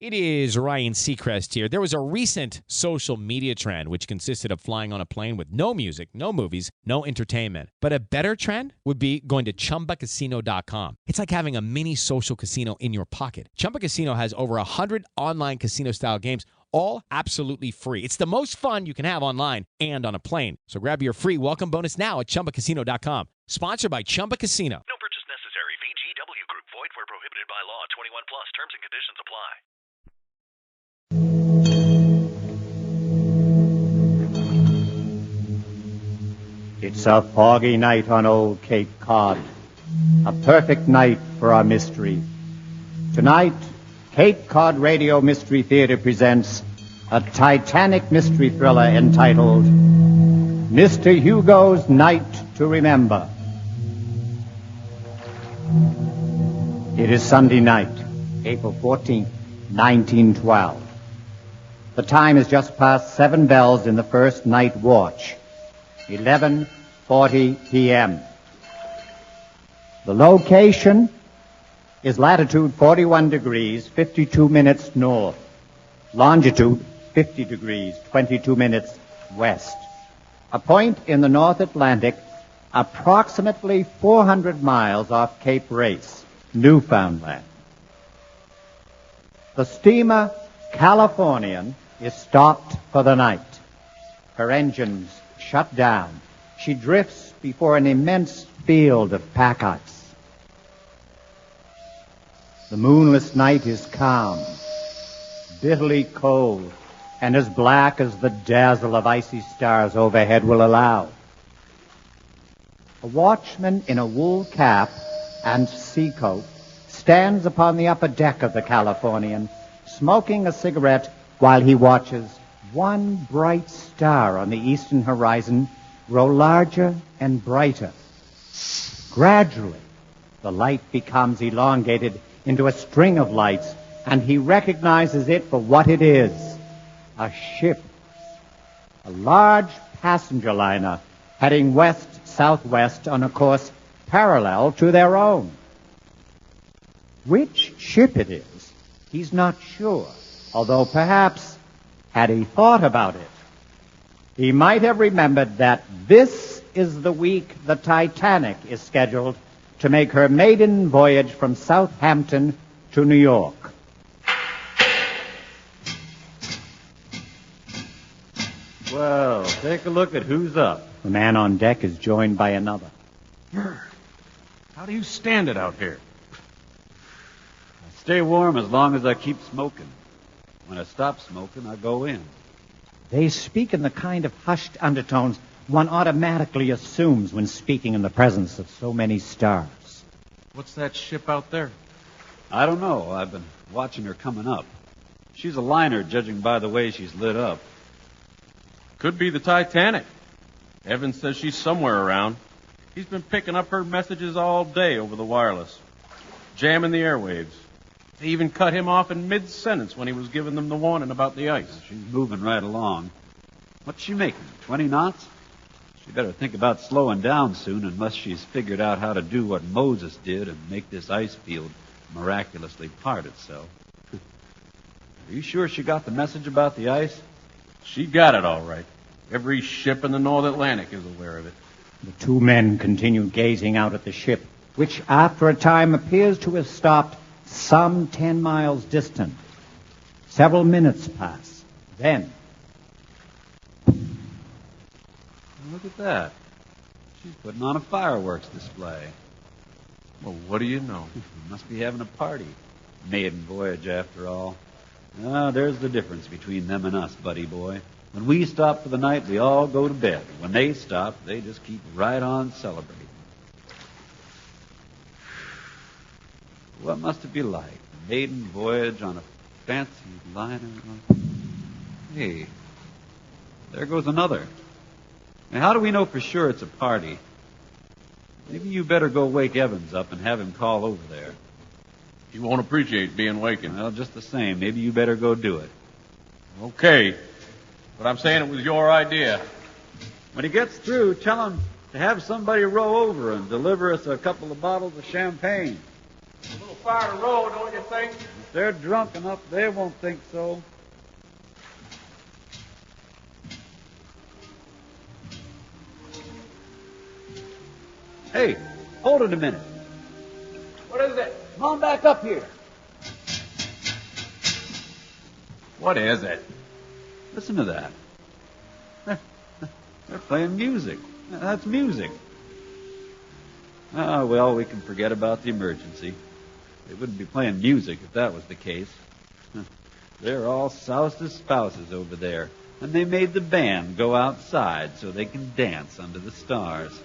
It is Ryan Seacrest here. There was a recent social media trend which consisted of flying on a plane with no music, no movies, no entertainment. But a better trend would be going to ChumbaCasino.com. It's like having a mini social casino in your pocket. Chumba Casino has over 100 online casino-style games, all absolutely free. It's the most fun you can have online and on a plane. So grab your free welcome bonus now at ChumbaCasino.com. Sponsored by Chumba Casino. No purchase necessary. VGW Group. Void where prohibited by law. 21 plus. Terms and conditions apply. It's a foggy night on old Cape Cod, a perfect night for our mystery. Tonight, Cape Cod Radio Mystery Theater presents a Titanic mystery thriller entitled Mr. Hugos' Night to Remember. It is Sunday night, April 14th, 1912. The time is just past 7 bells in the first night watch. 11:40 p.m. The location is latitude 41 degrees, 52 minutes north. Longitude 50 degrees, 22 minutes west. A point in the North Atlantic, approximately 400 miles off Cape Race, Newfoundland. The steamer Californian is stopped for the night. Her engines shut down. She drifts before an immense field of pack ice. The moonless night is calm, bitterly cold, and as black as the dazzle of icy stars overhead will allow. A watchman in a wool cap and sea coat stands upon the upper deck of the Californian, smoking a cigarette while he watches one bright star on the eastern horizon grow larger and brighter. Gradually, the light becomes elongated into a string of lights, and he recognizes it for what it is, a ship. A large passenger liner heading west-southwest on a course parallel to their own. Which ship it is, he's not sure, although perhaps had he thought about it, he might have remembered that this is the week the Titanic is scheduled to make her maiden voyage from Southampton to New York. Well, take a look at who's up. The man on deck is joined by another. How do you stand it out here? I stay warm as long as I keep smoking. When I stop smoking, I go in. They speak in the kind of hushed undertones one automatically assumes when speaking in the presence of so many stars. What's that ship out there? I don't know. I've been watching her coming up. She's a liner, judging by the way she's lit up. Could be the Titanic. Evans says she's somewhere around. He's been picking up her messages all day over the wireless, jamming the airwaves. They even cut him off in mid-sentence when he was giving them the warning about the ice. She's moving right along. What's she making, 20 knots? She better think about slowing down soon unless she's figured out how to do what Moses did and make this ice field miraculously part itself. Are you sure she got the message about the ice? She got it all right. Every ship in the North Atlantic is aware of it. The two men continue gazing out at the ship, which after a time appears to have stopped some 10 miles distant. Several minutes pass. Then, look at that. She's putting on a fireworks display. Well, what do you know? Must be having a party. Maiden voyage, after all. Ah, there's the difference between them and us, buddy boy. When we stop for the night, we all go to bed. When they stop, they just keep right on celebrating. What must it be like? A maiden voyage on a fancy liner? Hey, there goes another. Now, how do we know for sure it's a party? Maybe you better go wake Evans up and have him call over there. He won't appreciate being wakened. Well, just the same, maybe you better go do it. Okay, but I'm saying it was your idea. When he gets through, tell him to have somebody row over and deliver us a couple of bottles of champagne. A little far to row, don't you think? they're drunk enough, they won't think so. Hey, hold it a minute. What is it? Come on back up here. What is it? Listen to that. They're playing music. That's music. Ah, well, we can forget about the emergency. They wouldn't be playing music if that was the case. They're all soused as spouses over there, and they made the band go outside so they can dance under the stars.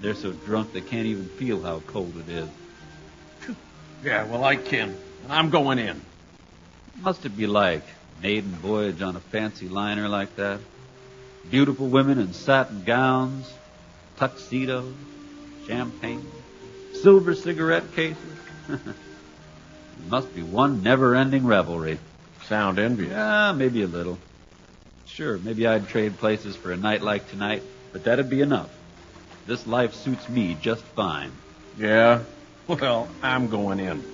They're so drunk they can't even feel how cold it is. Yeah, well, I can. And I'm going in. Must it be like maiden voyage on a fancy liner like that? Beautiful women in satin gowns, tuxedos, champagne, silver cigarette cases. It must be one never-ending revelry. Sound envious. Yeah, maybe a little. Sure, maybe I'd trade places for a night like tonight, but that'd be enough. This life suits me just fine. Yeah? Well, I'm going in.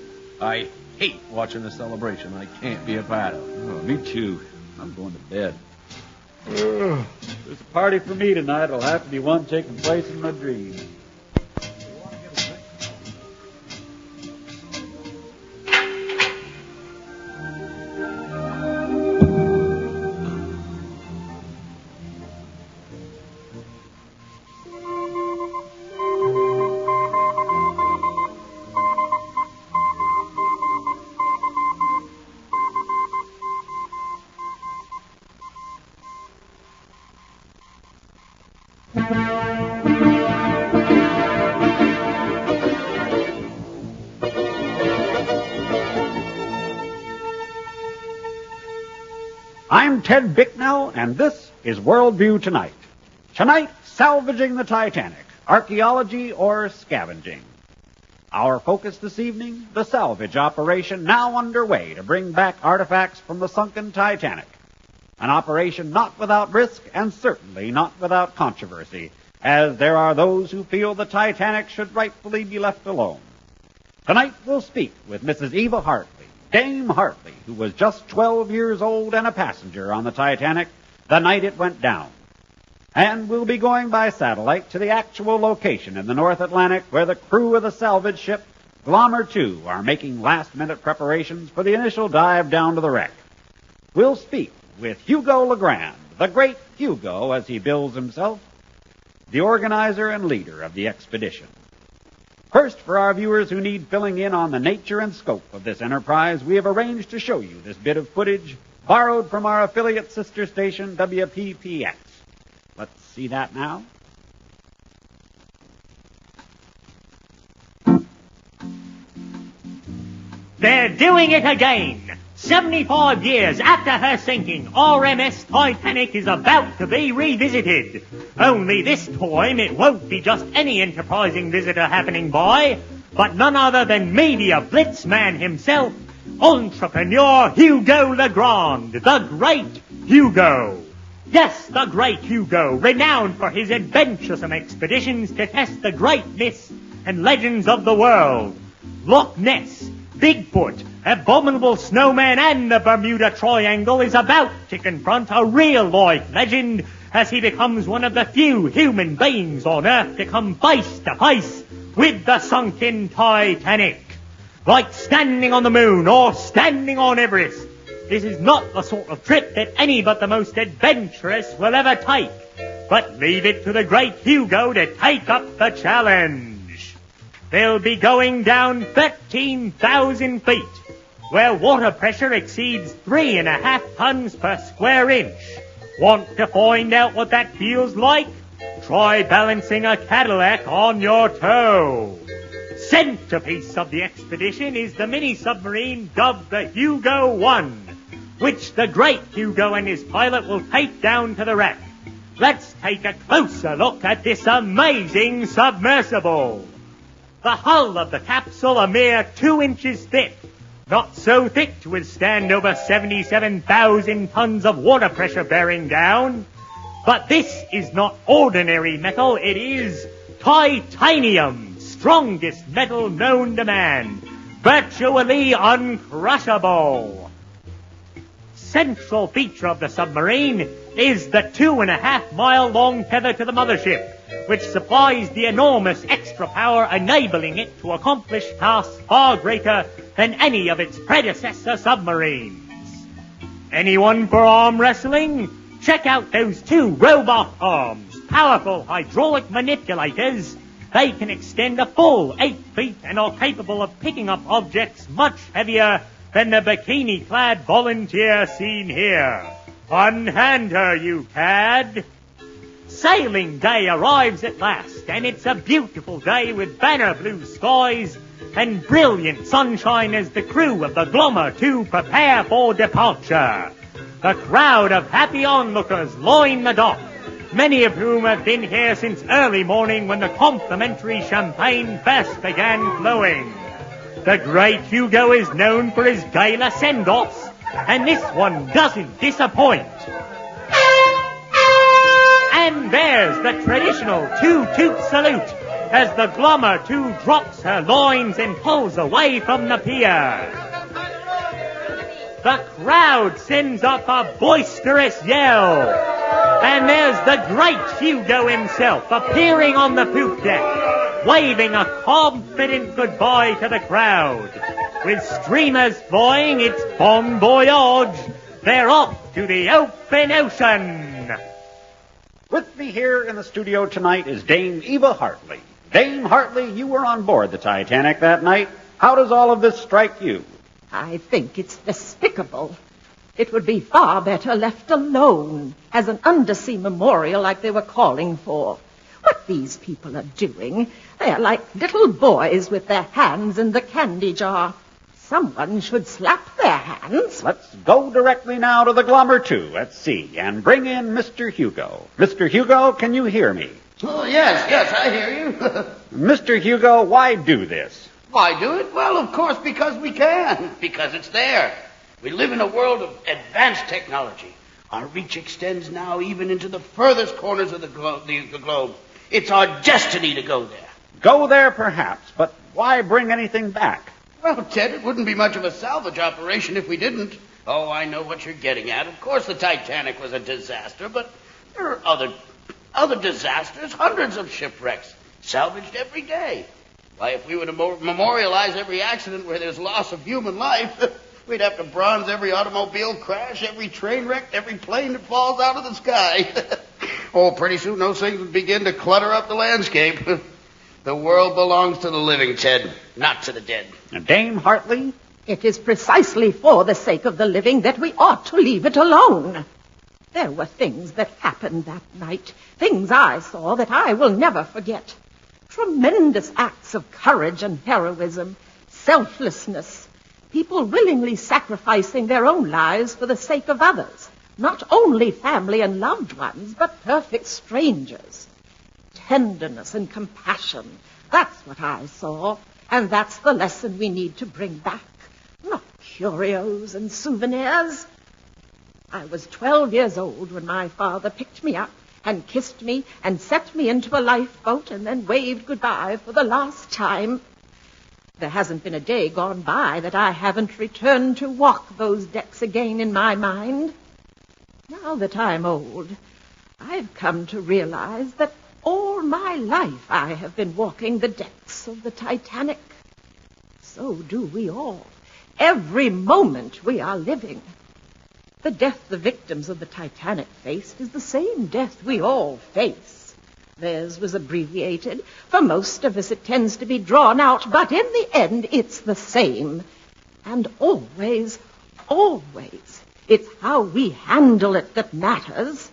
I hate watching a celebration I can't be a part of. Oh, me too. I'm going to bed. There's a party for me tonight. It'll have to be one taking place in my dreams. I'm Ted Bicknell, and this is Worldview Tonight. Tonight, salvaging the Titanic, archaeology or scavenging. Our focus this evening, the salvage operation now underway to bring back artifacts from the sunken Titanic. An operation not without risk and certainly not without controversy, as there are those who feel the Titanic should rightfully be left alone. Tonight we'll speak with Mrs. Eva Hartley, Dame Hartley, who was just 12 years old and a passenger on the Titanic the night it went down. And we'll be going by satellite to the actual location in the North Atlantic where the crew of the salvage ship Glommer 2 are making last-minute preparations for the initial dive down to the wreck. We'll speak with Hugo Legrand, the great Hugo as he bills himself, the organizer and leader of the expedition. First, for our viewers who need filling in on the nature and scope of this enterprise, we have arranged to show you this bit of footage borrowed from our affiliate sister station, WPPX. Let's see that now. They're doing it again. 75 years after her sinking, RMS Titanic is about to be revisited. Only this time it won't be just any enterprising visitor happening by, but none other than media blitzman himself, entrepreneur Hugo Legrand, the great Hugo. Yes, the great Hugo, renowned for his adventuresome expeditions to test the great myths and legends of the world. Loch Ness, Bigfoot, Abominable Snowman, and the Bermuda Triangle is about to confront a real-life legend as he becomes one of the few human beings on Earth to come face to face with the sunken Titanic. Like standing on the moon or standing on Everest, this is not the sort of trip that any but the most adventurous will ever take. But leave it to the great Hugo to take up the challenge. They'll be going down 13,000 feet, where water pressure exceeds 3.5 tons per square inch. Want to find out what that feels like? Try balancing a Cadillac on your toe. Centerpiece of the expedition is the mini-submarine dubbed the Hugo 1, which the great Hugo and his pilot will take down to the wreck. Let's take a closer look at this amazing submersible. The hull of the capsule a mere 2 inches thick, not so thick to withstand over 77,000 tons of water pressure bearing down. But this is not ordinary metal, it is titanium, strongest metal known to man, virtually uncrushable. Central feature of the submarine is the 2.5-mile-long tether to the mothership, which supplies the enormous extra power enabling it to accomplish tasks far greater than any of its predecessor submarines. Anyone for arm wrestling? Check out those 2 robot arms, powerful hydraulic manipulators. They can extend a full 8 feet and are capable of picking up objects much heavier than the bikini-clad volunteer seen here. Unhand her, you cad. Sailing day arrives at last, and it's a beautiful day with banner blue skies and brilliant sunshine as the crew of the Glommer 2 prepare for departure. The crowd of happy onlookers line the dock, many of whom have been here since early morning when the complimentary champagne first began flowing. The great Hugo is known for his gala send-offs, and this one doesn't disappoint. And there's the traditional 2-toot salute as the Glommer 2 drops her lines and pulls away from the pier. The crowd sends up a boisterous yell. And there's the great Hugo himself appearing on the poop deck, waving a confident goodbye to the crowd. With streamers flying, it's bon voyage. They're off to the open ocean. With me here in the studio tonight is Dame Eva Hartley. Dame Hartley, you were on board the Titanic that night. How does all of this strike you? I think it's despicable. It would be far better left alone as an undersea memorial like they were calling for. What these people are doing, they're like little boys with their hands in the candy jar. Someone should slap their hands. Let's go directly now to the Glommer 2 at sea and bring in Mr. Hugo. Mr. Hugo, can you hear me? Oh, yes, I hear you. Mr. Hugo, why do this? Why do it? Well, of course, because we can. Because it's there. We live in a world of advanced technology. Our reach extends now even into the furthest corners of the globe. It's our destiny to go there. Go there, perhaps, but why bring anything back? Well, Ted, it wouldn't be much of a salvage operation if we didn't. Oh, I know what you're getting at. Of course, the Titanic was a disaster, but there are other disasters, hundreds of shipwrecks, salvaged every day. Why, if we were to memorialize every accident where there's loss of human life, we'd have to bronze every automobile crash, every train wreck, every plane that falls out of the sky. Oh, pretty soon those things would begin to clutter up the landscape. The world belongs to the living, Ted, not to the dead. Dame Hartley? It is precisely for the sake of the living that we ought to leave it alone. There were things that happened that night, things I saw that I will never forget. Tremendous acts of courage and heroism, selflessness, people willingly sacrificing their own lives for the sake of others, not only family and loved ones, but perfect strangers. Tenderness and compassion, that's what I saw, and that's the lesson we need to bring back, not curios and souvenirs. I was 12 years old when my father picked me up and kissed me and set me into a lifeboat and then waved goodbye for the last time. There hasn't been a day gone by that I haven't returned to walk those decks again in my mind. Now that I'm old, I've come to realize that all my life I have been walking the decks of the Titanic. So do we all. Every moment we are living. The death the victims of the Titanic faced is the same death we all face. Theirs was abbreviated. For most of us it tends to be drawn out, but in the end it's the same. And always, it's how we handle it that matters.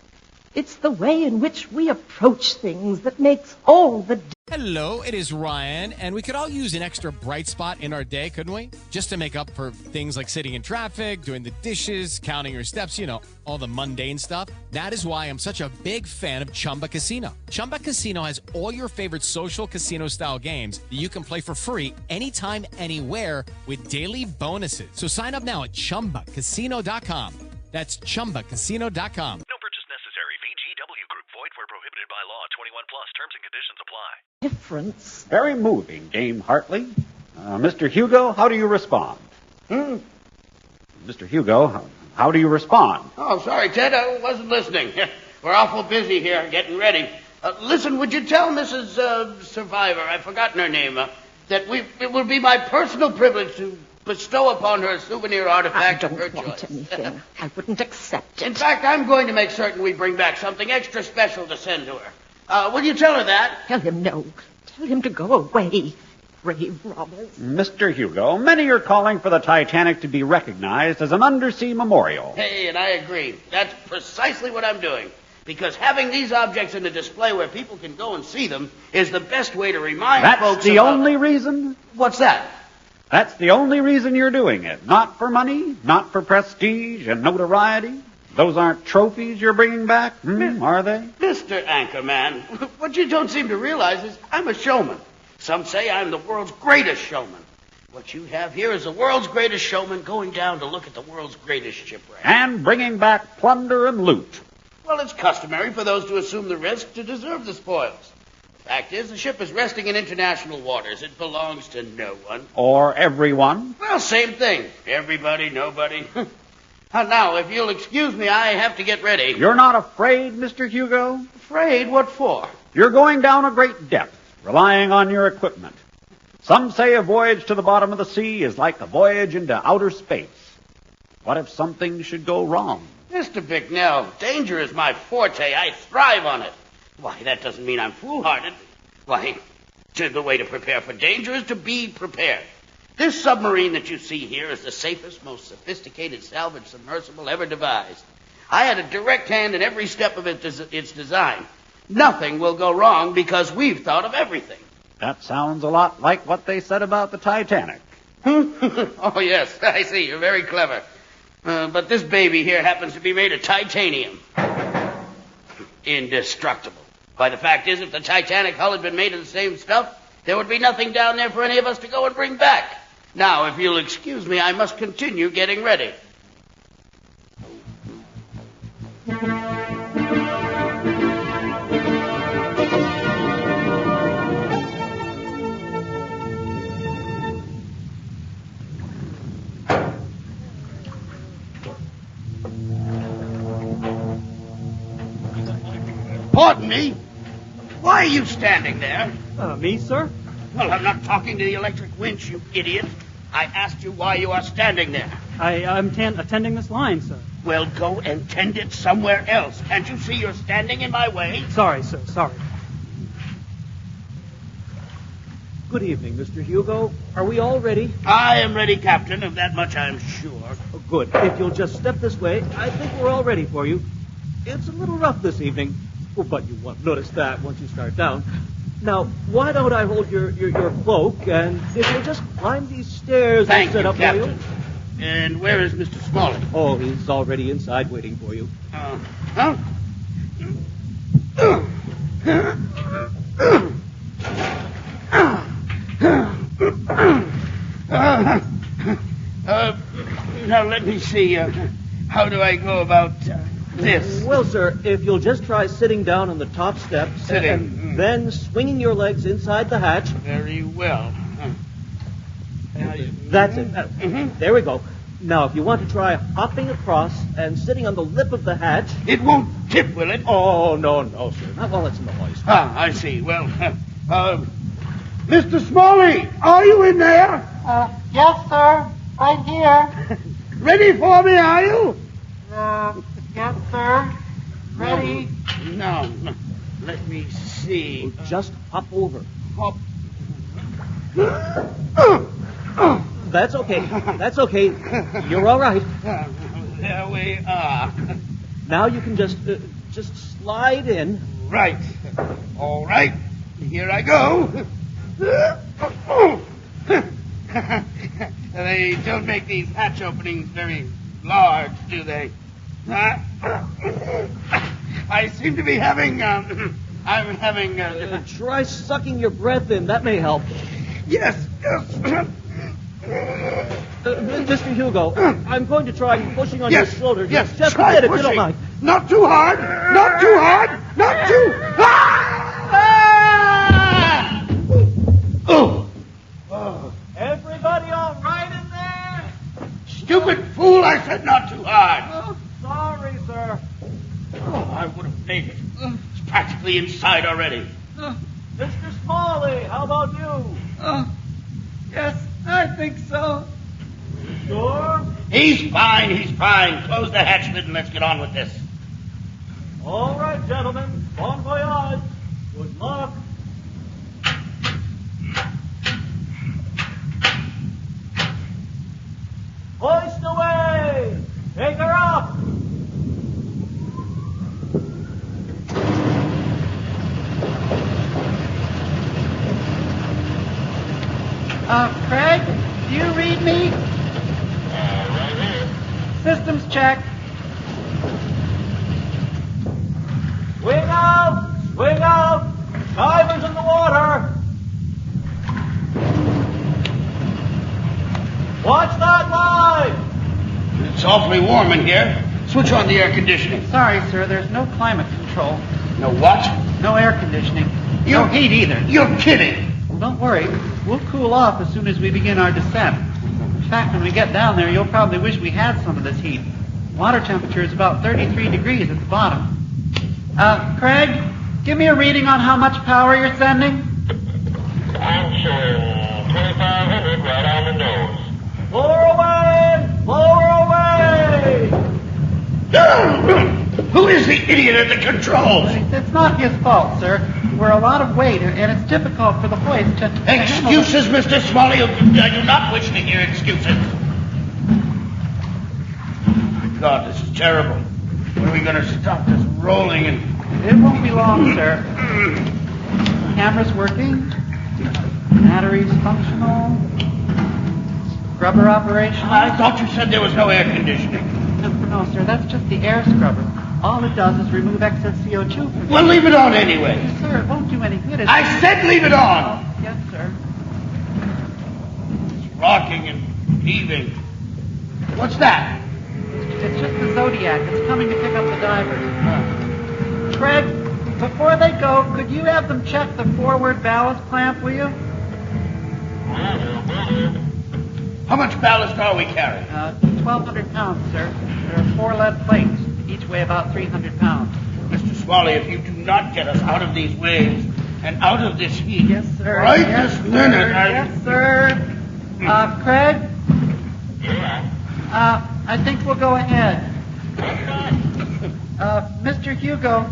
It's the way in which we approach things that makes all the difference. Hello, it is Ryan, and we could all use an extra bright spot in our day, couldn't we? Just to make up for things like sitting in traffic, doing the dishes, counting your steps, all the mundane stuff. That is why I'm such a big fan of Chumba Casino. Chumba Casino has all your favorite social casino-style games that you can play for free anytime, anywhere with daily bonuses. So sign up now at ChumbaCasino.com. That's ChumbaCasino.com. No purchase necessary. VGW Group. Void where prohibited by law. 21 plus. Terms and conditions apply. Difference. Very moving, Dame Hartley. Mr. Hugo, how do you respond? Mr. Hugo, how do you respond? Oh, sorry, Ted. I wasn't listening. We're awful busy here getting ready. Listen, would you tell Mrs. Survivor, I've forgotten her name, that it would be my personal privilege to bestow upon her a souvenir artifact of her I don't want choice. anything. I wouldn't accept it. In fact, I'm going to make certain we bring back something extra special to send to her. Will you tell her that? Tell him no. Tell him to go away. Grave robbers. Mr. Hugo, many are calling for the Titanic to be recognized as an undersea memorial. Hey, and I agree. That's precisely what I'm doing. Because having these objects in a display where people can go and see them is the best way to remind That's folks the about... only reason? What's that? That's the only reason you're doing it. Not for money, not for prestige and notoriety. Those aren't trophies you're bringing back, are they? Mr. Anchorman, what you don't seem to realize is I'm a showman. Some say I'm the world's greatest showman. What you have here is the world's greatest showman going down to look at the world's greatest shipwreck. And bringing back plunder and loot. Well, it's customary for those to assume the risk to deserve the spoils. Fact is, the ship is resting in international waters. It belongs to no one. Or everyone. Well, same thing. Everybody, nobody. Now, if you'll excuse me, I have to get ready. You're not afraid, Mr. Hugo? Afraid? What for? You're going down a great depth, relying on your equipment. Some say a voyage to the bottom of the sea is like a voyage into outer space. What if something should go wrong? Mr. Bicknell, danger is my forte. I thrive on it. Why, that doesn't mean I'm foolhardy. Why, the way to prepare for danger is to be prepared. This submarine that you see here is the safest, most sophisticated salvage submersible ever devised. I had a direct hand in every step of its design. Nothing will go wrong because we've thought of everything. That sounds a lot like what they said about the Titanic. Oh, yes, I see. You're very clever. But this baby here happens to be made of titanium. Indestructible. Why, the fact is, if the Titanic hull had been made of the same stuff, there would be nothing down there for any of us to go and bring back. Now, if you'll excuse me, I must continue getting ready. Pardon me? Why are you standing there? Me, sir? Well, I'm not talking to the electric winch, you idiot. I asked you why you are standing there. I'm attending this line, sir. Well, go and tend it somewhere else. Can't you see you're standing in my way? Sorry, sir, sorry. Good evening, Mr. Hugo. Are we all ready? I am ready, Captain. Of that much I'm sure. Oh, good. If you'll just step this way, I think we're all ready for you. It's a little rough this evening. Oh, but you won't notice that once you start down. Now, why don't I hold your cloak, and if you'll just climb these stairs Thank and set you, up Captain. for you. And where is Mr. Smalley? Oh, he's already inside waiting for you. Huh? Now, let me see. How do I go about this? Well, sir, if you'll just try sitting down on the top step Sitting. and then swinging your legs inside the hatch. Very well. That's it. There we go. Now, if you want to try hopping across and sitting on the lip of the hatch... It won't tip, will it? Oh, no, sir. Not while it's noise. Ah, I see. Well, Mr. Smalley, are you in there? Yes, sir. Right here. Ready for me, are you? Yes, sir. Ready. No. Let me see. Just hop over. Hop. That's okay. That's okay. You're all right. There we are. Now you can just slide in. Right. All right. Here I go. They don't make these hatch openings very large, do they? I seem to be having, I'm having... Try sucking your breath in. That may help. Yes. Mr. Hugo, I'm going to try pushing on your shoulder. Yes, Just a try bit, if you pushing. don't mind. Not too hard. Not too hard. Not too... Ah! If hard. Oh, sorry, sir. Oh, I would have made it. It's practically inside already. Mr. Smalley, how about you? Yes, I think so. Sure? He's fine, he's fine. Close the hatch lid and let's get on with this. All right, gentlemen. Bon voyage. Good luck. Hoist away! Take her up! Craig, do you read me? Right here. Systems check. Swing out! Swing out! Divers in the water! Watch that line! It's awfully warm in here. Switch on the air conditioning. Sorry, sir, there's no climate control. No what? No air conditioning. No heat either. You're kidding. Well, don't worry. We'll cool off as soon as we begin our descent. In fact, when we get down there, you'll probably wish we had some of this heat. Water temperature is about 33 degrees at the bottom. Craig, give me a reading on how much power you're sending. I'm showing 2,500 right on the nose. Lower away! Lower away! Who is the idiot at the controls? It's not his fault, sir. We're a lot of weight, and it's difficult for the hoist to... Excuses, Mr. Smalley. I do not wish to hear excuses. My God, this is terrible. When are we going to stop this rolling and... It won't be long, sir. Camera's working. Batteries functional. Scrubber operation. I thought you said there was no air conditioning. No, sir, that's just the air scrubber. All it does is remove excess CO2 from... Well, leave it on anyway. Sir, it won't do any good. I said leave it on. Oh, yes, sir. It's rocking and heaving. What's that? It's just the Zodiac. It's coming to pick up the divers. Craig, before they go, could you have them check the forward ballast clamp, will you? How much ballast are we carrying? 1,200 pounds, sir. There are 4 lead plates. Each weigh about 300 pounds. Mr. Smalley, if you do not get us out of these waves and out of this heat... Yes, sir. Right yes, this minute, sir. Yes, sir. Craig? Yeah. I think we'll go ahead. Mr. Hugo,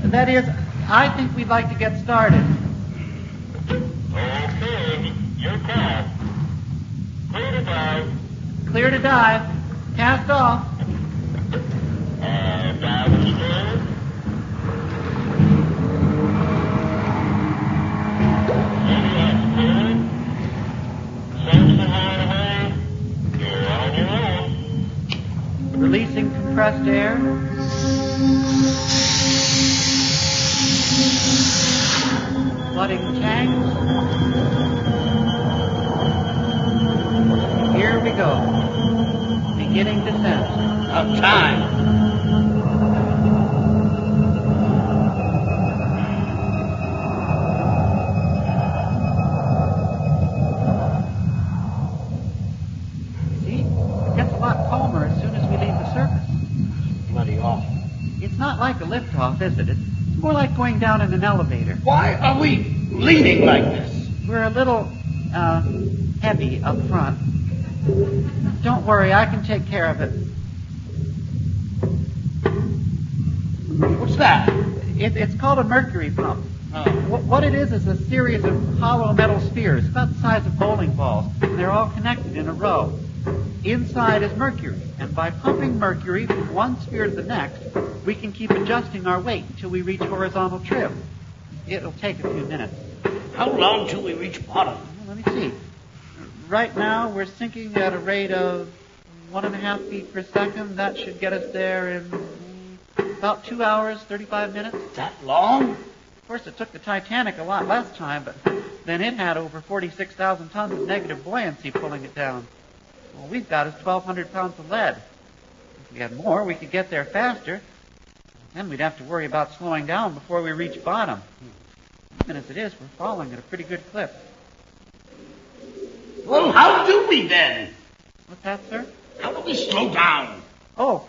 that is, I think we'd like to get started. Okay. Your call. Clear to dive. Clear to dive. Cast off. Divers clear. Zodiac's clear. Samson hideaway. You're on your own. Releasing compressed air. Flooding tanks. Here we go. Beginning descent. About time. See? It gets a lot calmer as soon as we leave the surface. Bloody awful. It's not like a liftoff, is it? It's more like going down in an elevator. Why are we leaning like this? We're a little, heavy up front. Don't worry, I can take care of it. What's that? It's called a mercury pump. Oh. What it is a series of hollow metal spheres, about the size of bowling balls. They're all connected in a row. Inside is mercury, and by pumping mercury from one sphere to the next, we can keep adjusting our weight until we reach horizontal trim. It'll take a few minutes. How long till we reach bottom? Let me see. Right now, we're sinking at a rate of 1.5 feet per second. That should get us there in about 2 hours, 35 minutes. That long? Of course, it took the Titanic a lot less time, but then it had over 46,000 tons of negative buoyancy pulling it down. All we've got is 1,200 pounds of lead. If we had more, we could get there faster. Then we'd have to worry about slowing down before we reach bottom. Even as it is, we're falling at a pretty good clip. Well, how do we then? What's that, sir? How do we slow down? Oh,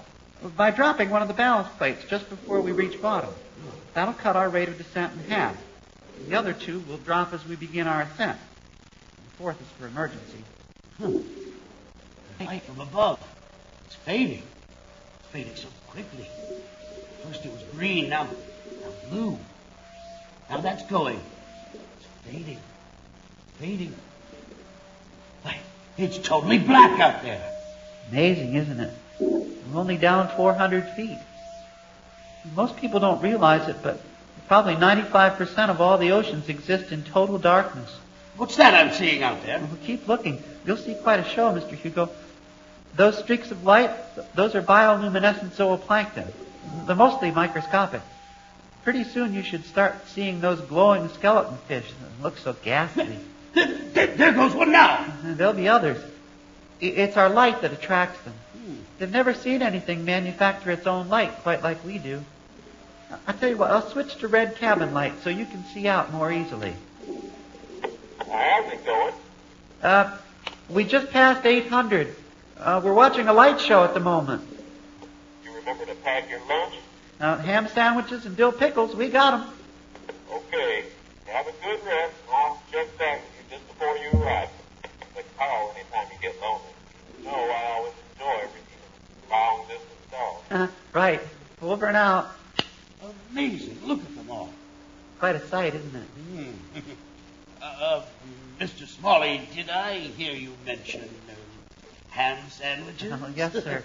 By dropping one of the ballast plates just before we reach bottom. That'll cut our rate of descent in half. The other two will drop as we begin our ascent. The fourth is for emergency. Light from above. It's fading. It's fading so quickly. First it was green, now blue. Now that's going. It's fading. Fading. Why, it's totally black out there. Amazing, isn't it? We're only down 400 feet. Most people don't realize it, but probably 95% of all the oceans exist in total darkness. What's that I'm seeing out there? Well, keep looking. You'll see quite a show, Mr. Hugo. Those streaks of light, those are bioluminescent zooplankton. They're mostly microscopic. Pretty soon you should start seeing those glowing skeleton fish that look so ghastly. There goes one now. There'll be others. It's our light that attracts them. They've never seen anything manufacture its own light quite like we do. I'll tell you what, I'll switch to red cabin light so you can see out more easily. How's it going? We just passed 800. We're watching a light show at the moment. You remember to pack your lunch? Ham sandwiches and dill pickles, we got them. Okay. Have a good rest. I'll check back with you just before you arrive. But call anytime you get lonely. You know I always enjoy reading long distance dogs. Right. Over and out. Amazing. Look at them all. Quite a sight, isn't it? Mr. Smalley, did I hear you mention ham sandwiches? Yes, sir.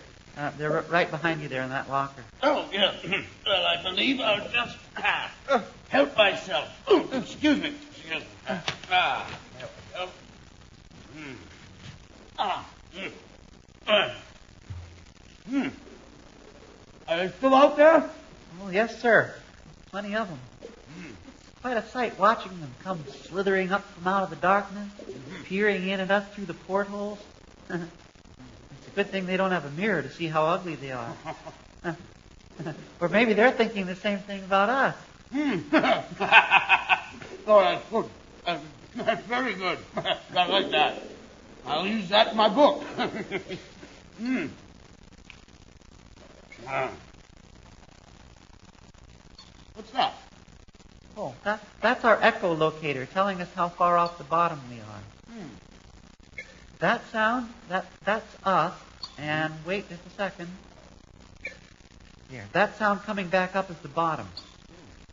They're right behind you there in that locker. Oh, yeah. Well, I believe I'll just help myself. Excuse me. There we go. Are they still out there? Oh, yes, sir. Plenty of them. It's quite a sight watching them come slithering up from out of the darkness, peering in at us through the portholes. It's a good thing they don't have a mirror to see how ugly they are. Or maybe they're thinking the same thing about us. Oh, that's good. That's very good. I like that. I'll use that in my book. What's that? Oh, that's our echolocator telling us how far off the bottom we are. That sound, that's us. And wait just a second. Here, that sound coming back up is the bottom.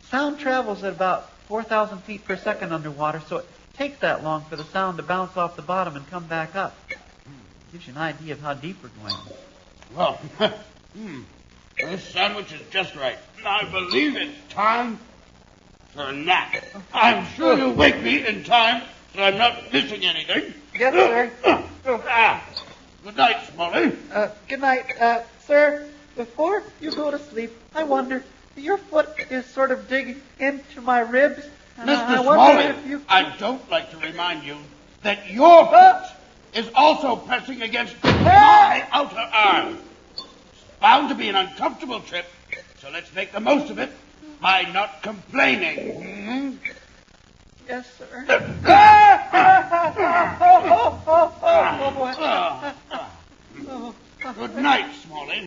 Sound travels at about 4,000 feet per second underwater, so it takes that long for the sound to bounce off the bottom and come back up. Gives you an idea of how deep we're going. Well, this sandwich is just right. I believe it's time for a nap. I'm sure you'll wake me in time so I'm not missing anything. Yes, sir. Good night, Smalley. Good night. Sir, before you go to sleep, I wonder, your foot is sort of digging into my ribs. Mr. Smalley, I don't like to remind you that your foot is also pressing against my outer arm. It's bound to be an uncomfortable trip, so let's make the most of it by not complaining. Yes, sir. Good night, Smalley.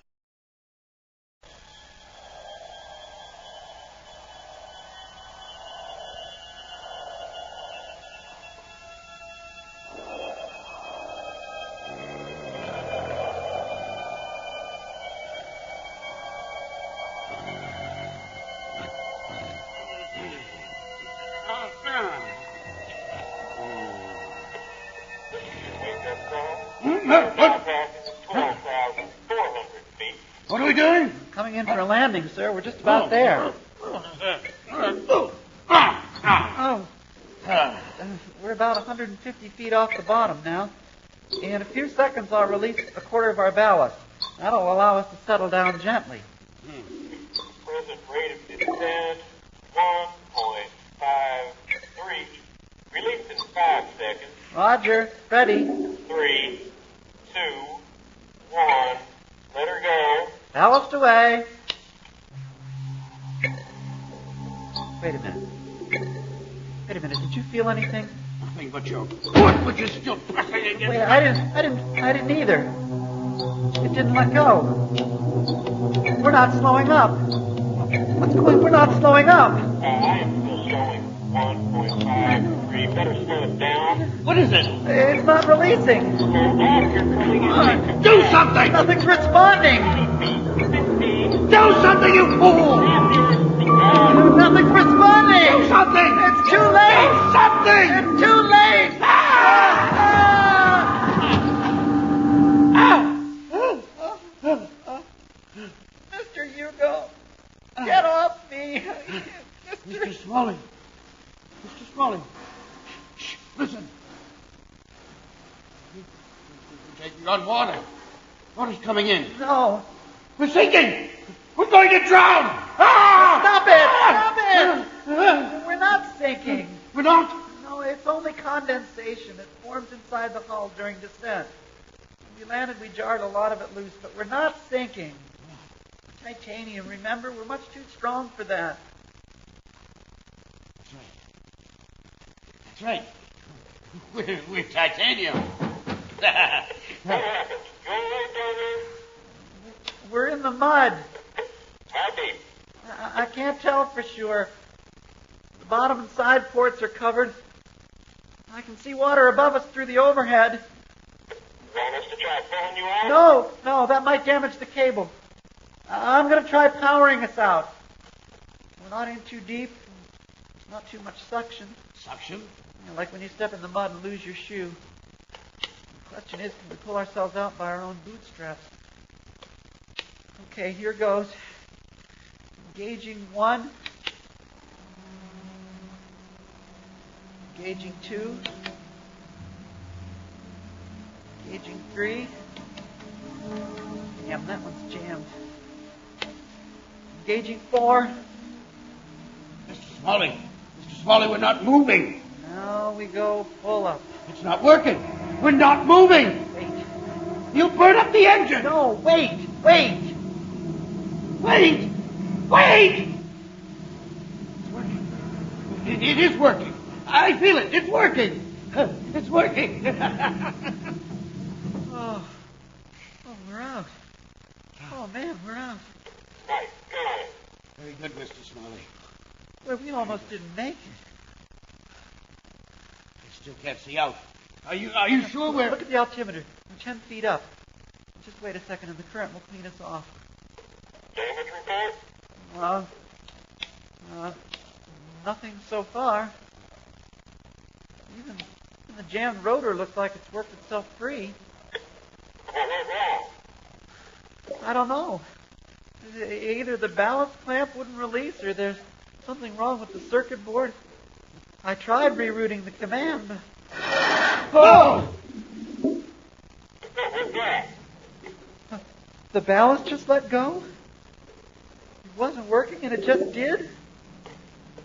What are we doing? Coming in for a landing, sir. We're just about there. We're about 150 feet off the bottom now. In a few seconds, I'll release a quarter of our ballast. That'll allow us to settle down gently. Present rate of descent, 1.53. Release in 5 seconds. Roger. Ready. 3, 2, 1. Let her go. Ballast away. Wait a minute. Did you feel anything? Nothing but your foot, which is still pressing against. Wait, I didn't either. It didn't let go. we're not slowing up. What's going? We're not slowing up. I am still showing 1.53. Better slow it down. What is it? It's not releasing. Slow down. You're coming in. Do something! Nothing's responding. 15. Do something, you fool! Nothing's responding. Do something! It's too late. Do something! It's too late. Mr. Hugo, get off me. Mr. Smalley. Mr. Smalley. Shh, listen. We're taking on water. Water's coming in. No. We're sinking. We're going to drown. Stop it. We're not sinking. We're not? No, it's only condensation. It forms inside the hull during descent. When we landed, we jarred a lot of it loose, but we're not sinking. Titanium, remember? We're much too strong for that. That's right. We're titanium. What happened? You all right down there? We're in the mud. How deep? I can't tell for sure. The bottom and side ports are covered. I can see water above us through the overhead. Want us to try pulling you out? No, that might damage the cable. I'm going to try powering us out. We're not in too deep. Not too much suction. Suction? Like when you step in the mud and lose your shoe. The question is, can we pull ourselves out by our own bootstraps? Okay, here goes. Engaging 1. Engaging 2. Engaging 3. Damn, that one's jammed. Engaging 4. Mr. Smalley, we're not moving. Now we go full up. It's not working. We're not moving. Wait. You'll burn up the engine. No, wait. Wait. It's working. It is working. I feel it. It's working. It's working. Oh, we're out. Oh, man, we're out. Right, good. Very good, Mr. Smalley. Well, we almost didn't make it. I still can't see out. Are you sure we're... Look at the altimeter. We're 10 feet up. Just wait a second and the current will clean us off. Damage report? Nothing so far. Even the jammed rotor looks like it's worked itself free. What went wrong? I don't know. Either the balance clamp wouldn't release or there's something wrong with the circuit board. I tried rerouting the command, but... Oh! What was that? The ballast just let go? It wasn't working and it just did?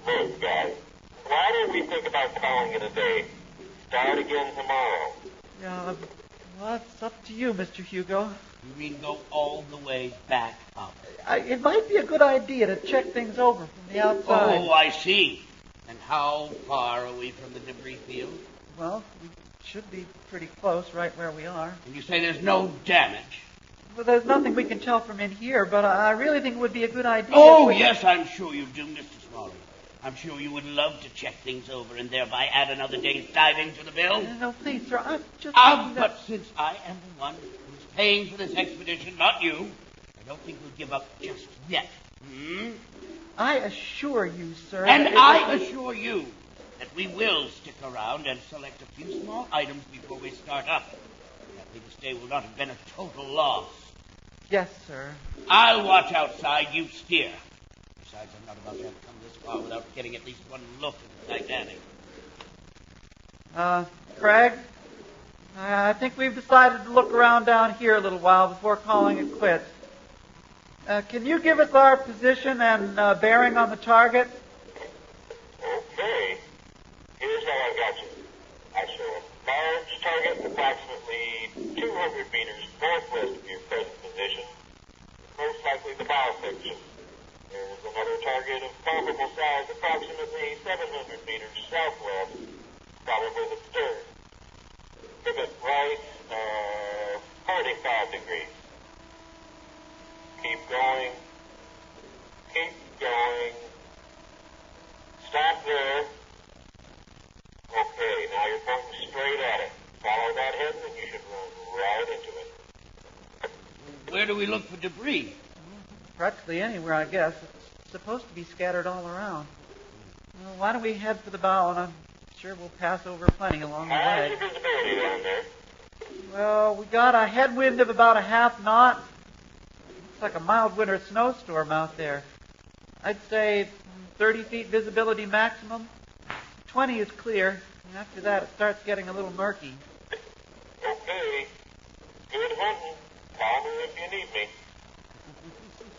Look, guys, why don't we think about calling it a day? Start again tomorrow. Yeah, well, it's up to you, Mr. Hugo. You mean go all the way back up? It might be a good idea to check things over from the outside. Oh, I see. And how far are we from the debris field? Well, we should be pretty close, right where we are. And you say there's no damage? Well, there's nothing we can tell from in here, but I really think it would be a good idea. Oh, yes, I'm sure you do, Mr. Smalley. I'm sure you would love to check things over and thereby add another day's diving to the bill. No, please, sir, I'm just... But since I am the one who's paying for this expedition, not you, I don't think we'll give up just yet. I assure you, sir... And I assure you that we will stick around and select a few small items before we start up. That way the stay will not have been a total loss. Yes, sir. I'll watch outside, you steer. Besides, I'm not about to have come this far without getting at least one look at the Titanic. Craig, I think we've decided to look around down here a little while before calling it quits. Can you give us our position and bearing on the target? Okay. Here's how I got you. I show a large target approximately 200 meters northwest of your present position, most likely the bow section. There's another target of comparable size, approximately 700 meters southwest, probably the stern. Pivot right, 45 degrees. Keep going sir. Okay, now you're pointing straight at it. Follow that head, and you should run right into it. Where do we look for debris? Practically anywhere, I guess. It's supposed to be scattered all around. Well, why don't we head for the bow, and I'm sure we'll pass over plenty along the How's way. your visibility down there? Well, we got a headwind of about a half knot. Looks like a mild winter snowstorm out there. I'd say 30 feet visibility maximum. 20 is clear. And after that, it starts getting a little murky. Okay. Good hunting. Call me if you need me.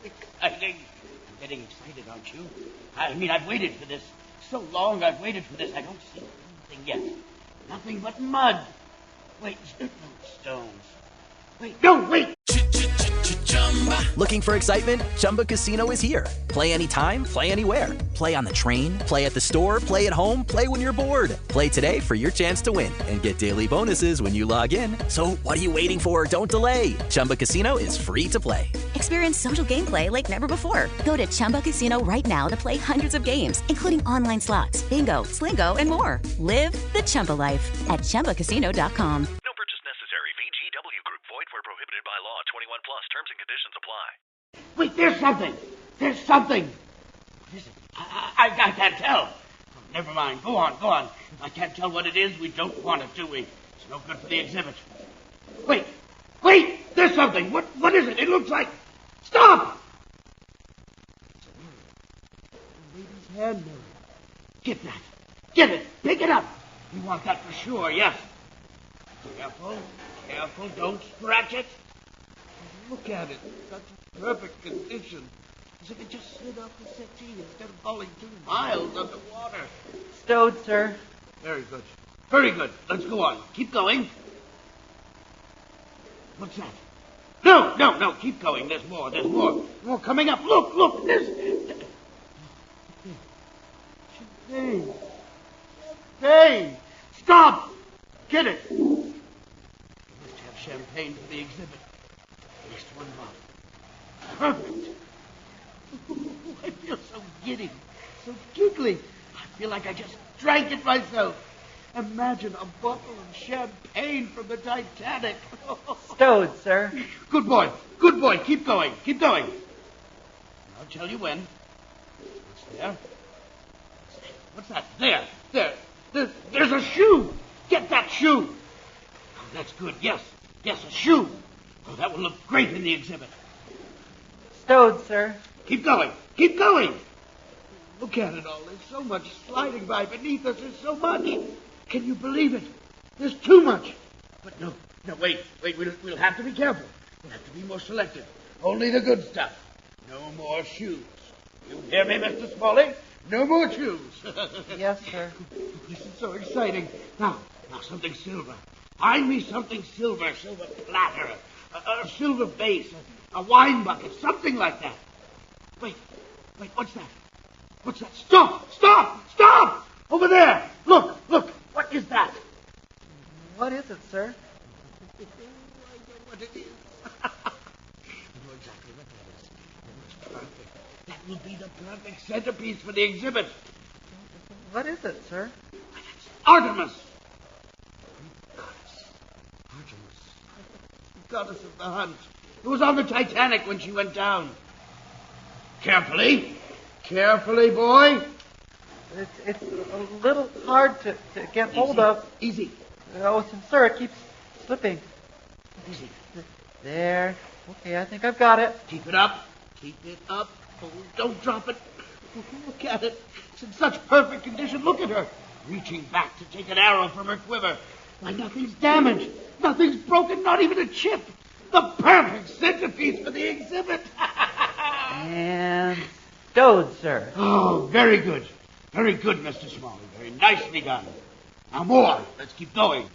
Exciting. I'm getting excited, aren't you? I mean, I've waited for this. So long I've waited for this. I don't see anything yet. Nothing but mud. Wait, no stones. Wait, no, wait! Looking for excitement? Chumba Casino is here. Play anytime, play anywhere. Play on the train, play at the store, play at home, play when you're bored. Play today for your chance to win and get daily bonuses when you log in. So what are you waiting for? Don't delay. Chumba Casino is free to play. Experience social gameplay like never before. Go to Chumba Casino right now to play hundreds of games, including online slots, bingo, Slingo, and more. Live the Chumba life at ChumbaCasino.com. No purchase necessary. VGW Group. Void where prohibited by law. 21 plus. Terms and conditions apply. Wait, there's something. There's something. What is it? I can't tell. Oh, never mind. Go on, go on. If I can't tell what it is, we don't want it, do we? It's no good for the exhibit. Wait. Wait! There's something. What is it? It looks like... Stop! It's a mirror. A lady's hand mirror. Get that. Get it. Pick it up. We want that for sure, yes. Careful. Careful. Don't scratch it. Look at it. It's such a perfect condition. As if it just slid off the settee instead of falling 2 miles underwater. Stowed, sir. Very good. Very good. Let's go on. Keep going. What's that? No. Keep going. There's more. More coming up. Look. There's... Champagne. Stop. Get it. We must have champagne for the exhibit. At least 1 bottle. Perfect. I feel so giddy, so giggly. I feel like I just drank it myself. Imagine a bottle of champagne from the Titanic. Stowed, sir. Good boy. Keep going. I'll tell you when. What's there? What's that? There's a shoe. Get that shoe. Oh, that's good. Yes, a shoe. Oh, that will look great in the exhibit. Stowed, sir. Keep going. Look at it all. There's so much sliding by beneath us. There's so much. Can you believe it? There's too much. But no, wait. We'll have to be careful. We'll have to be more selective. Only the good stuff. No more shoes. You hear me, Mr. Smalley? No more shoes. Yes, sir. This is so exciting. Now, something silver. Find me something silver platter, a silver vase, a wine bucket, something like that. Wait, what's that? Stop! Over there! Look! What is that? What is it, sir? I know what it is. I know exactly what that is. It's perfect. That will be the perfect centerpiece for the exhibit. What is it, sir? It's Artemis. Goddess of the hunt. It was on the Titanic when she went down. Carefully, boy. It's a little hard to get hold of. Easy. Oh, sir, it keeps slipping. Easy. There. Okay, I think I've got it. Keep it up. Oh, don't drop it. Look at it. It's in such perfect condition. Look at her. Reaching back to take an arrow from her quiver. Why, nothing's damaged. Nothing's broken, not even a chip. The perfect centerpiece for the exhibit. And stowed, sir. Oh, very good. Very good, Mr. Smalley. Very nicely done. Now more. Let's keep going.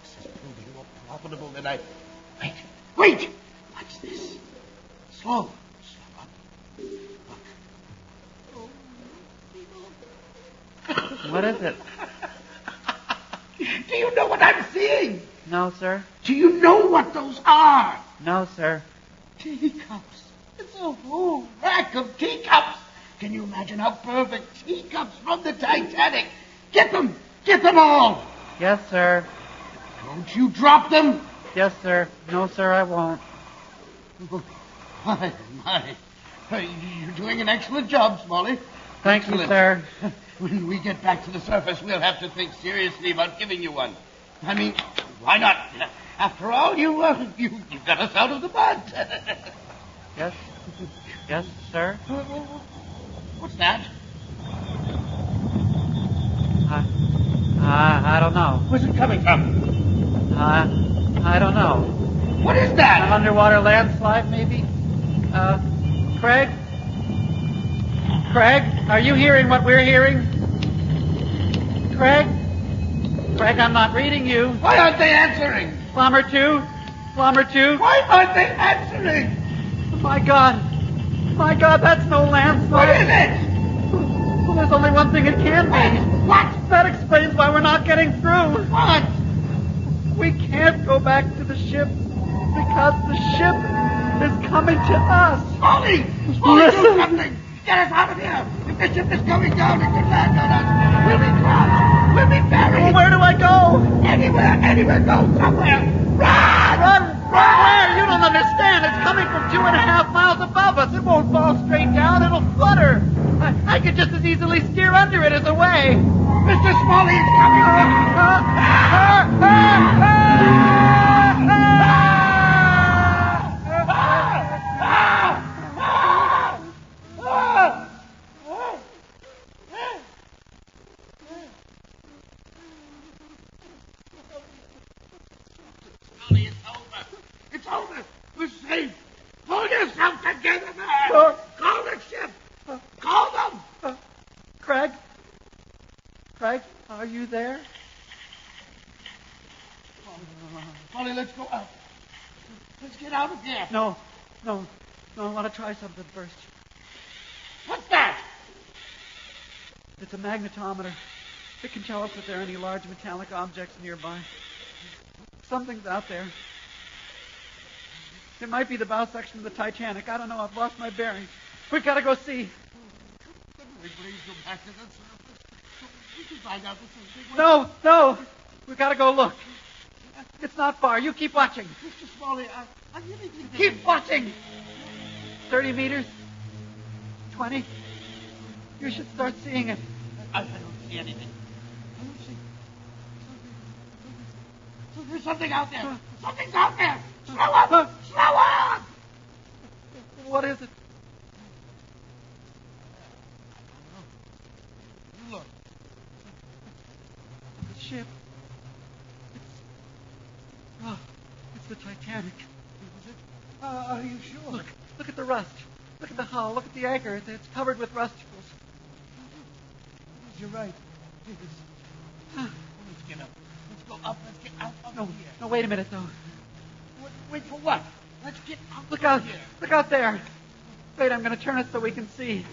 This is proving more profitable than I... Wait! What's this? Slow up. Look. What is it? Do you know what I'm seeing? No, sir. Do you know what those are? No, sir. Teacups. It's a whole rack of teacups. Can you imagine how perfect? Teacups from the Titanic. Get them! Get them all! Yes, sir. Don't you drop them! Yes, sir. No, sir, I won't. My. You're doing an excellent job, Smalley. Thank you, sir. When we get back to the surface, we'll have to think seriously about giving you one. I mean, why not? After all, you've got us out of the mud. Yes? Yes, sir? What's that? I don't know. Where's it coming from? I don't know. What is that? An underwater landslide, maybe? Craig? Craig, are you hearing what we're hearing? Craig? Craig, I'm not reading you. Why aren't they answering? Plumber 2? Plumber 2? Why aren't they answering? My God, that's no landslide. What is it? Well, there's only one thing it can be. What? That explains why we're not getting through. What? We can't go back to the ship because the ship is coming to us. Smalley, do something. Get us out of here. If the ship is going down, it could land on us. We'll be crushed. We'll be buried. Well, where do I go? Anywhere. Go somewhere. Run! Where? You don't understand. It's coming from 2.5 miles above us. It won't fall straight down. It'll flutter. I could just as easily steer under it as away. Mr. Smalley is coming. It's over. We're safe. Pull yourself together, man. Call the ship. Call them. Craig, are you there? Molly, let's go out. Let's get out of here. No, I want to try something first. What's that? It's a magnetometer. It can tell us if there are any large metallic objects nearby. Something's out there. It might be the bow section of the Titanic. I don't know. I've lost my bearings. We've got to go see. We please go back to the surface. We can find out this is big. No. We've got to go look. It's not far. You keep watching. Mr. Smalley, I really think... Keep watching. 30 meters. 20. You should start seeing it. I don't see anything. I don't see... There's something out there. Something's out there. Slow up. Slow up. What is it? Look. The ship. It's the Titanic. Is it? Are you sure? Look at the rust. Look at the hull. Look at the anchor. It's covered with rusticles. You're right. Let's get up. Let's go up. Let's get out of here. No, wait a minute, though. Wait for what? Let's get out. Look out. Here. Look out there. Wait, I'm going to turn it so we can see.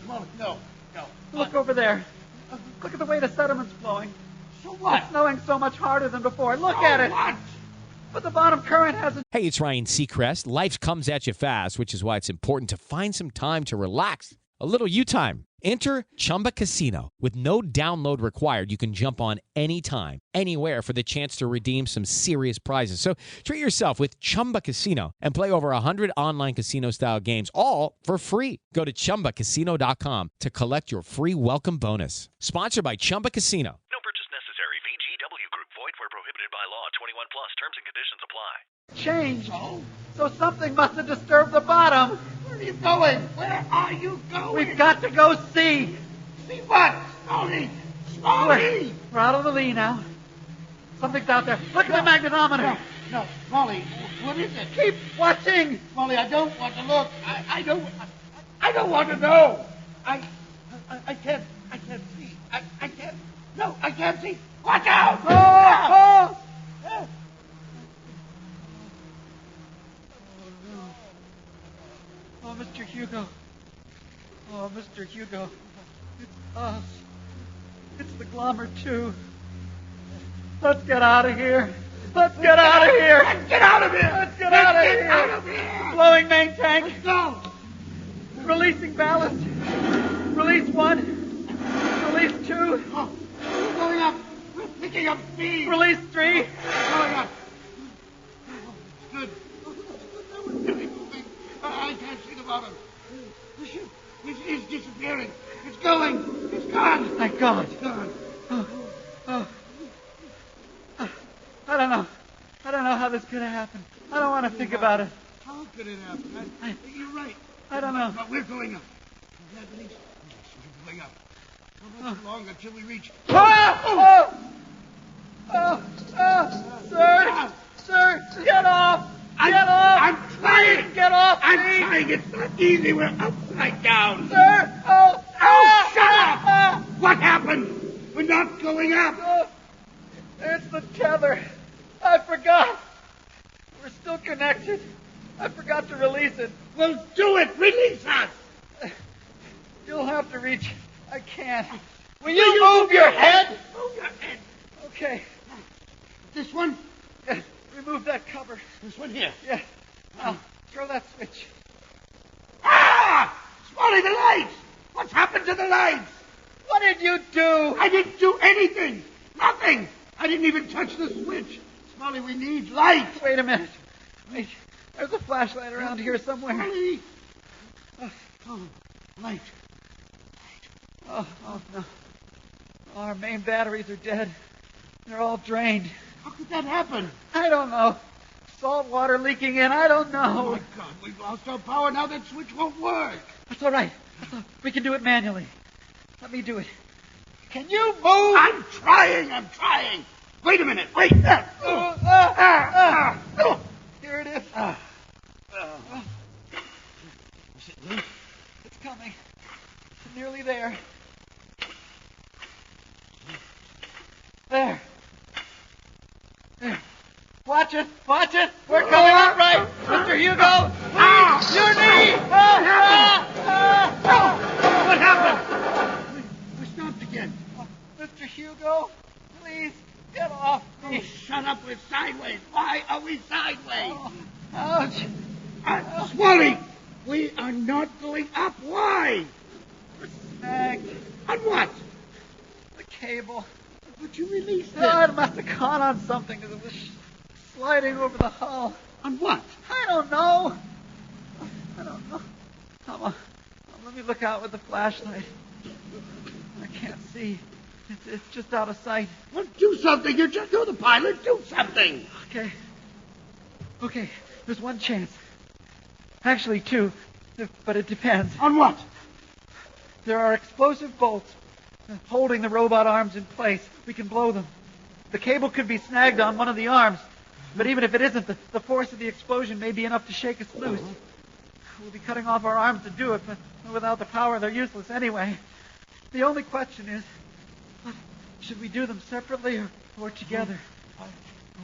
Smalley, no. Look over there. Look at the way the sediment's flowing. So what? It's snowing so much harder than before. Look at it. What? But the bottom current hasn't... Hey, it's Ryan Seacrest. Life comes at you fast, which is why it's important to find some time to relax. A little you time. Enter Chumba Casino. With no download required, you can jump on anytime, anywhere for the chance to redeem some serious prizes. So treat yourself with Chumba Casino and play over 100 online casino-style games, all for free. Go to ChumbaCasino.com to collect your free welcome bonus. Sponsored by Chumba Casino. No purchase necessary. VGW Group. Void where prohibited by law. 21 plus. Terms and conditions apply. Changed. So something must have disturbed the bottom. Where are you going? Where are you going? We've got to go see. See what? Smalley! We're out of the lee now. Something's out there. Look at the magnetometer. No, Smalley, what is it? Keep watching. Smalley, I don't want to look. I don't want to know. I can't see. I can't. No, I can't see. Watch out! Oh! Oh, Mr. Hugo. Oh, Mr. Hugo. It's us. It's the Glommer 2. Let's get out of here. Let's get out of here. Let's get out of here. Let's get out of here. Out of here. Blowing main tank. Let's go. Releasing ballast. Release 1. Release 2. Oh, we're going up. We're picking up speed. Release 3. Going up. Oh, it's good. That was really moving. I can't see the bottom. The ship is disappearing. It's going. It's gone. Thank God. It's gone. I don't know how this could have happened. I don't want to think about it. How could it happen? You're right. I don't know. But we're going up. Yes, we're going up. How much longer till we reach... Sir, get off! Get off! I'm trying! Get off, I'm please! trying! It's not easy. We're upside down. Sir! Oh, shut up! What happened? We're not going up. It's the tether. I forgot. We're still connected. I forgot to release it. Well, do it! Release us! You'll have to reach. I can't. Will you move your head? Move your head. Okay. This one? Yes. Remove that cover. This one here? Yes. Now, throw that switch. Ah! Smolly, the lights! What's happened to the lights? What did you do? I didn't do anything. Nothing. I didn't even touch the switch. Smolly, we need light. Wait a minute. Wait. There's a flashlight around here somewhere. Smolly. Oh, light. Oh, no. Our main batteries are dead. They're all drained. How could that happen? I don't know. Salt water leaking in. I don't know. Oh, my God. We've lost our power. Now that switch won't work. That's all right. We can do it manually. Let me do it. Can you move? I'm trying. Wait a minute. Wait. There. Here it is. It's coming. It's nearly there. There. Watch it. We're coming up right. Mr. Hugo, please. Your knee. What happened? We stopped again. Mr. Hugo, please get off me. Oh, shut up. We're sideways. Why are we sideways? Oh, ouch. Smolly, we are not going up. Why? We're snagged. On what? The cable. But you released it. It must have caught on something because it was sliding over the hull. On what? I don't know. Come on. Let me look out with the flashlight. I can't see. It's just out of sight. Well, do something. You're the pilot. Do something. Okay. There's one chance. Actually, two. But it depends. On what? There are explosive bolts holding the robot arms in place. We can blow them. The cable could be snagged on one of the arms. But even if it isn't, the force of the explosion may be enough to shake us loose. We'll be cutting off our arms to do it, but without the power, they're useless anyway. The only question is, should we do them separately or together?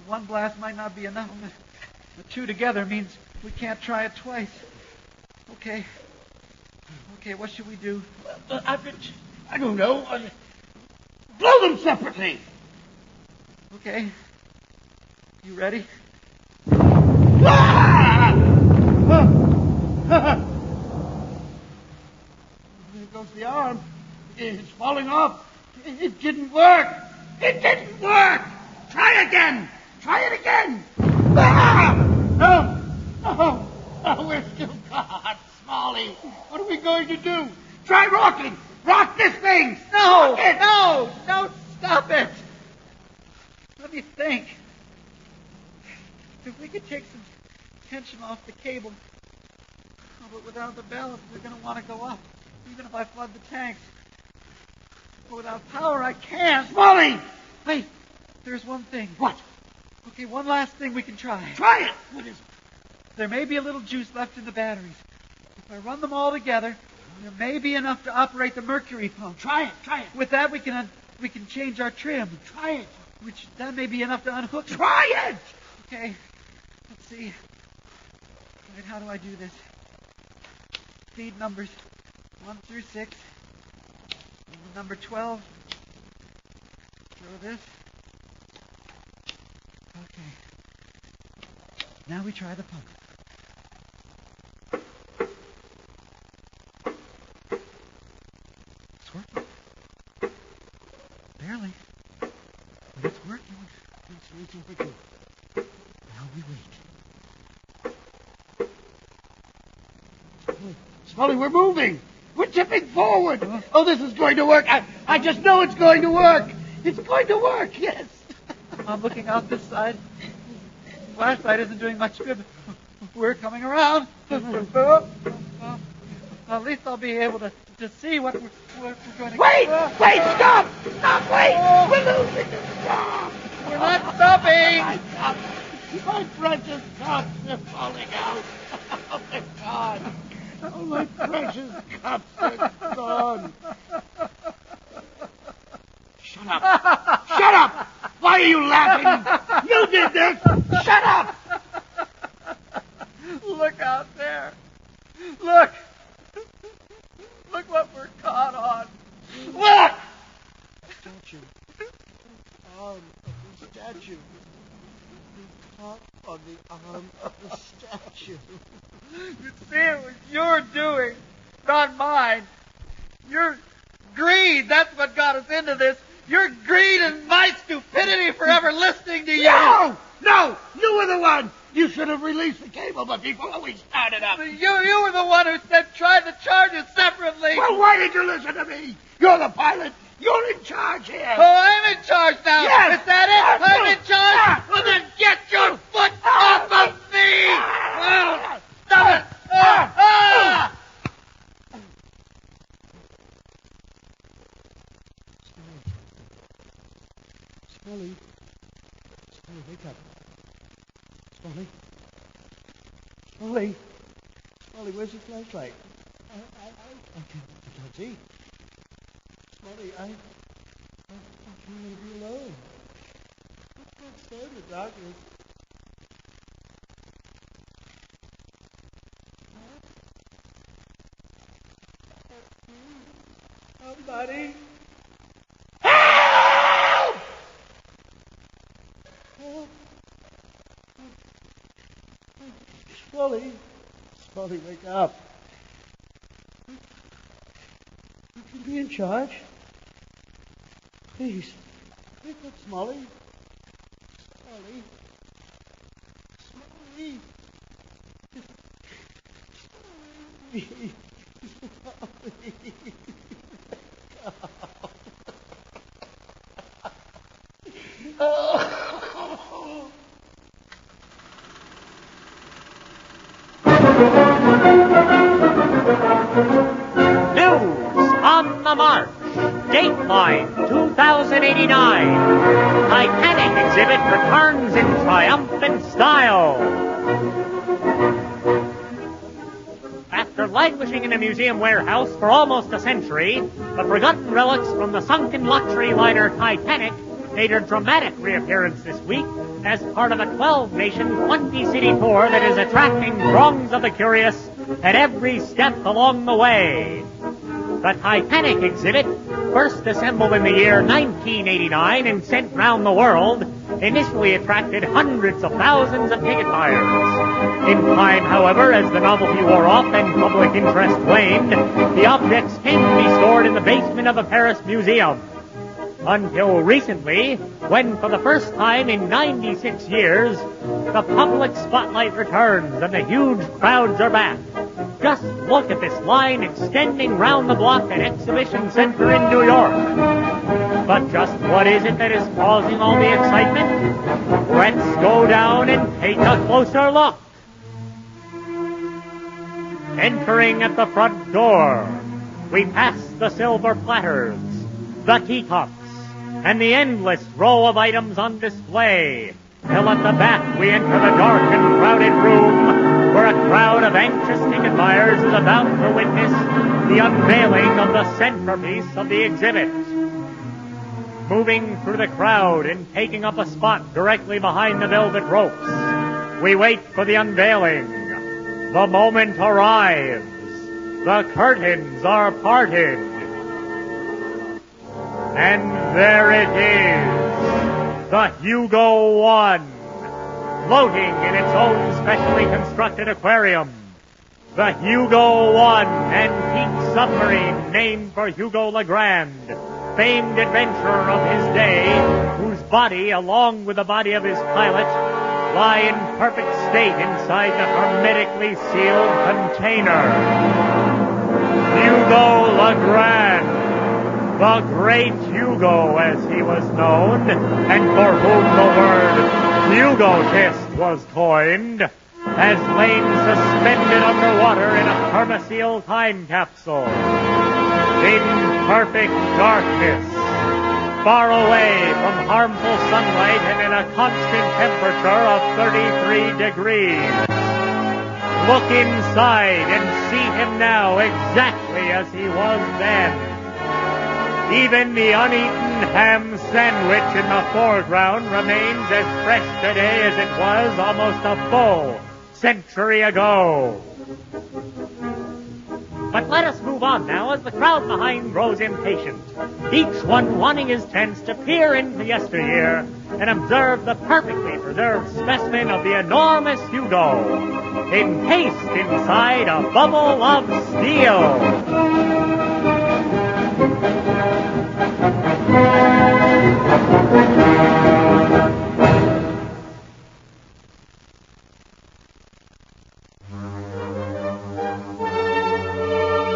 One blast might not be enough. The two together means we can't try it twice. Okay, what should we do? I don't know. Blow them separately. Okay. You ready? Ah! There goes the arm. It's falling off. It didn't work. Try again. Try it again. No, we're still caught, Smolly. What are we going to do? Try rocking. Rock this thing. No, stop it. Let me think. If we could take some tension off the cable, but without the ballast, we're going to want to go up, even if I flood the tanks. But without power, I can't. Smolly! Wait, there's one thing. What? Okay, one last thing we can try. Try it. What is it? There may be a little juice left in the batteries. If I run them all together, there may be enough to operate the mercury pump. Try it. With that, we can change our trim. Try it. Which that may be enough to unhook it. Try it. Okay, let's see. Wait, how do I do this? Feed numbers 1 through 6. Number 12. Throw this. Okay. Now we try the pump. It's overdue. Now we wait. Smolly, we're moving. We're tipping forward. Oh, this is going to work. I just know it's going to work. It's going to work, yes. I'm looking out this side. Flashlight isn't doing much good. We're coming around. At least I'll be able to see what we're going to Wait! Wait! Stop! Stop! Wait! We're losing the stop! We're not stopping! My precious cups are falling out. Oh, my God. Oh, my precious cups are gone. Shut up. Shut up! Why are you laughing? You did this! Shut up! Look out there. Look. Look what we're caught on. Look! Statue. Arm of the statue. Caught on the arm of the statue. You see, it was your doing, not mine. Your greed, that's what got us into this. Your greed and my stupidity for ever listening to you. No! No! You were the one! You should have released the cable, but before we started up. You were the one who said try the charges separately. Well, why did you listen to me? You're the pilot. You're in charge here. Oh, I'm in charge now. Yes. Is that it? I'm in charge? Well, then get your foot off of me. Oh, stop it. Smolly. Smolly, wake up. Smolly. Smolly. Smolly, where's your flashlight? I can't see. Smolly, I can't leave you alone. I can't stand the darkness. Somebody. Help! Help! Smolly. Smolly, wake up. You can be in charge. Please. Wake up, Smolly. Smolly. Smolly. Smolly. News on the march. Dateline 2089. Titanic exhibit returns in triumphant style. After languishing in a museum warehouse for almost a century, the forgotten relics from the sunken luxury liner Titanic made a dramatic reappearance this week as part of a 12-nation, 20-city tour that is attracting throngs of the curious at every step along the way. The Titanic exhibit, first assembled in the year 1989 and sent round the world, initially attracted hundreds of thousands of ticket buyers. In time, however, as the novelty wore off and public interest waned, the objects came to be stored in the basement of the Paris Museum. Until recently, when for the first time in 96 years, the public spotlight returns and the huge crowds are back. Just look at this line extending round the block at Exhibition Center in New York. But just what is it that is causing all the excitement? Let's go down and take a closer look. Entering at the front door, we pass the silver platters, the teacups, and the endless row of items on display, till at the back we enter the dark and crowded room where a crowd of anxious ticket buyers is about to witness the unveiling of the centerpiece of the exhibit. Moving through the crowd and taking up a spot directly behind the velvet ropes, we wait for the unveiling. The moment arrives. The curtains are parted. And there it is, the Hugo 1, floating in its own specially constructed aquarium. The Hugo 1, antique submarine named for Hugo LeGrand, famed adventurer of his day, whose body, along with the body of his pilot, lie in perfect state inside the hermetically sealed container. Hugo LeGrand, the great Hugo as he was known, and for whom the word Hugotist was coined, has lain suspended underwater in a permaseal time capsule. In perfect darkness, far away from harmful sunlight and in a constant temperature of 33 degrees. Look inside and see him now exactly as he was then. Even the uneaten ham sandwich in the foreground remains as fresh today as it was almost a full century ago. But let us move on now as the crowd behind grows impatient, each one wanting his chance to peer into yesteryear and observe the perfectly preserved specimen of the enormous Hugo, encased inside a bubble of steel.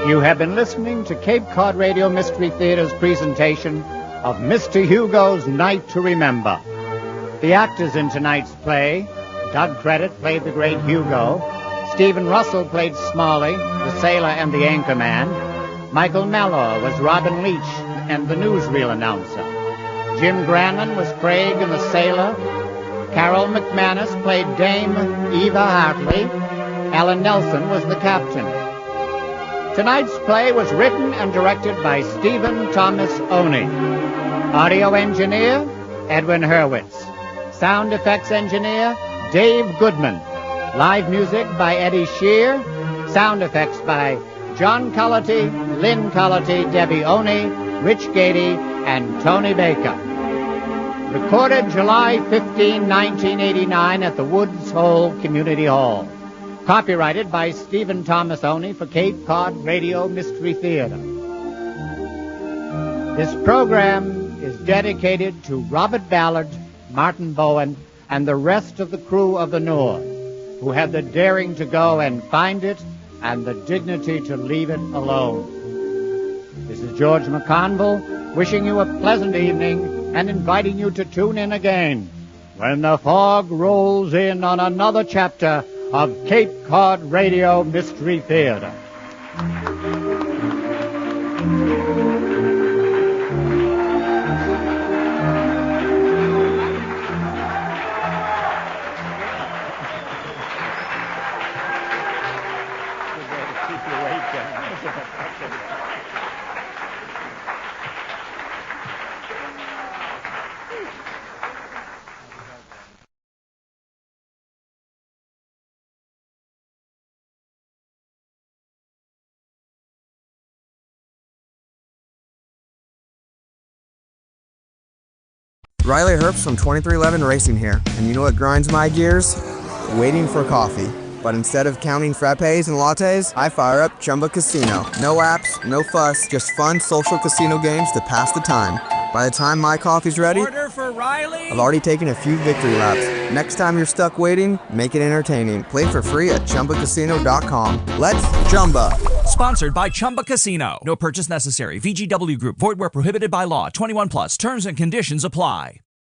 You have been listening to Cape Cod Radio Mystery Theater's presentation of Mr. Hugo's Night to Remember. The actors in tonight's play: Doug Credit played the great Hugo, Stephen Russell played Smalley, the sailor and the anchorman, Michael Mellor was Robin Leach and the newsreel announcer, Jim Granlund was Craig and the sailor, Carol McManus played Dame Eva Hartley, Alan Nelson was the captain. Tonight's play was written and directed by Stephen Thomas Oney. Audio engineer, Edwin Hurwitz. Sound effects engineer, Dave Goodman. Live music by Eddie Shear. Sound effects by John Cullity, Lynn Cullity, Debbie Oney, Rich Gady, and Tony Baker. Recorded July 15, 1989 at the Woods Hole Community Hall. Copyrighted by Stephen Thomas Oney for Cape Cod Radio Mystery Theater. This program is dedicated to Robert Ballard, Martin Bowen, and the rest of the crew of the Nord, who had the daring to go and find it and the dignity to leave it alone. This is George McConville wishing you a pleasant evening and inviting you to tune in again when the fog rolls in on another chapter of Cape Cod Radio Mystery Theater. Riley Herbst from 2311 Racing here, and you know what grinds my gears? Waiting for coffee. But instead of counting frappes and lattes, I fire up Chumba Casino. No apps, no fuss, just fun social casino games to pass the time. By the time my coffee's ready, order for Riley. I've already taken a few victory laps. Next time you're stuck waiting, make it entertaining. Play for free at ChumbaCasino.com. Let's Chumba. Sponsored by Chumba Casino. No purchase necessary. VGW Group. Void where prohibited by law. 21 plus. Terms and conditions apply.